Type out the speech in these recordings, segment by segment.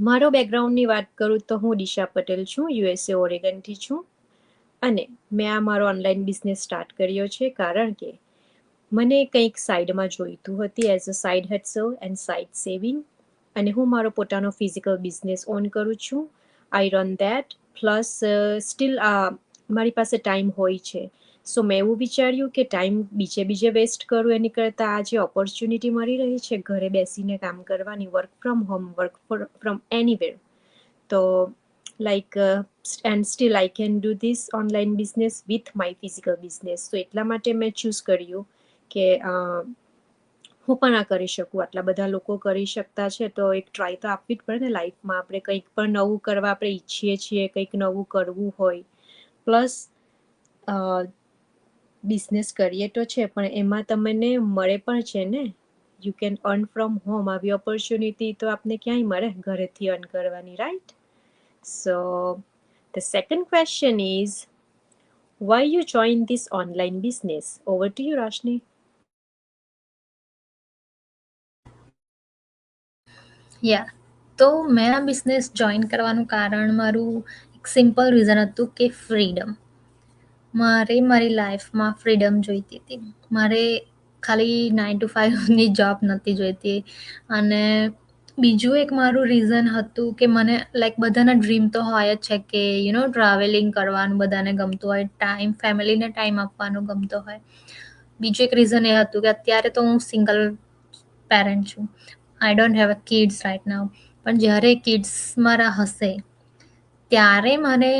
મારો બેકગ્રાઉન્ડની વાત કરું તો હું દિશા પટેલ છું, યુએસએ ઓરેગનથી છું. અને મેં આ મારો ઓનલાઈન બિઝનેસ સ્ટાર્ટ કર્યો છે કારણ કે મને કંઈક સાઈડમાં જોઈતું હતી એઝ અ સાઈડ હટસલ એન્ડ સાઈડ સેવિંગ. અને હું મારો પોતાનો ફિઝિકલ બિઝનેસ ઓન કરું છું. I run that plus still મારી પાસે ટાઈમ હોય છે. સો મેં એવું વિચાર્યું કે ટાઈમ બીજે વેસ્ટ કરું એની કરતાં આ જે ઓપોર્ચ્યુનિટી મળી રહી છે ઘરે બેસીને કામ કરવાની, work from home, work from anywhere, તો like and still I can do this online business with my physical business. તો એટલા માટે મેં ચૂઝ કર્યું કે હું પણ આ કરી શકું. આટલા બધા લોકો કરી શકતા છે તો એક ટ્રાય તો આપવી જ પડે ને લાઈફમાં. આપણે કંઈક પણ નવું કરવા આપણે ઈચ્છીએ છીએ, કંઈક નવું કરવું હોય. પ્લસ બિઝનેસ કરીએ તો છે પણ એમાં તમને મળે પણ છે ને, you can earn from home. આવી ઓપોર્ચ્યુનિટી તો આપને ક્યાંય મળે ઘરેથી અર્ન કરવાની, right? So the second question is why you joined this online business. Over to you, Rashni. તો મેં આ બિઝનેસ જોઈન કરવાનું કારણ મારું એક સિમ્પલ રીઝન હતું કે ફ્રીડમ. મારે મારી લાઈફમાં ફ્રીડમ જોઈતી હતી. મારે ખાલી 9 to 5ની જોબ નથી જોઈતી. અને બીજું એક મારું રીઝન હતું કે મને લાઈક બધાના ડ્રીમ તો હોય જ છે કે ટ્રાવેલિંગ કરવાનું બધાને ગમતું હોય, ફેમિલીને ટાઈમ આપવાનું ગમતો હોય. બીજું એક રીઝન એ હતું કે અત્યારે તો હું સિંગલ પેરેન્ટ છું. I don't have a kids right now. પણ જ્યારે કિડ્સ મારા હશે ત્યારે મને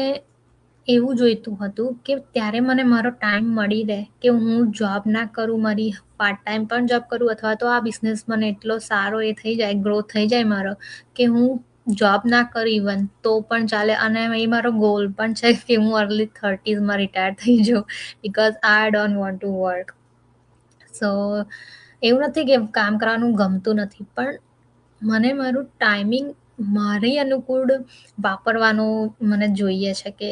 એવું જોઈતું હતું કે ત્યારે મને મારો ટાઈમ મળી રહે, કે હું જોબ ના કરું, મારી પાર્ટ ટાઈમ પણ જોબ કરું, અથવા તો આ બિઝનેસ મને એટલો સારો એ થઈ જાય, ગ્રો થઈ જાય મારો, કે હું જોબ ના કરું ઇવન તો પણ ચાલે. અને એ મારો ગોલ પણ છે કે હું અર્લી 30sમાં રિટાયર થઈ જાઉં, because I don't want to work. So એવું નથી કે કામ કરવાનું ગમતું નથી, પણ મને મારું ટાઈમિંગ મારી અનુકૂળ વાપરવાનું મને જોઈએ છે કે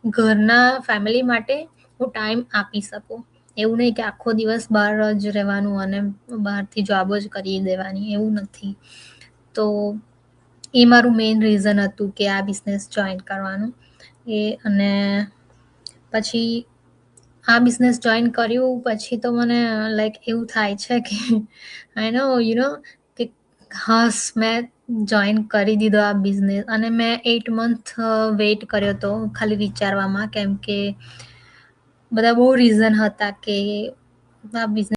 ઘરના ફેમિલી માટે હું ટાઈમ આપી શકું. એવું નહીં કે આખો દિવસ બહાર જ રહેવાનું અને બહારથી જોબ જ કરી દેવાની, એવું નથી. તો એ મારું મેઇન રીઝન હતું કે આ બિઝનેસ જોઈન કરવાનું. અને પછી આ બિઝનેસ જોઈન કર્યું પછી તો મને લાઈક એવું થાય છે કે આઈ નો કે મેં જોઈન કરી દીધો આ બિઝનેસ. અને મેં 8 મંથ વેઇટ કર્યો હતો ખાલી વિચારવામાં, કેમ કે બધા બહુ રીઝન હતા કે આ બિઝનેસ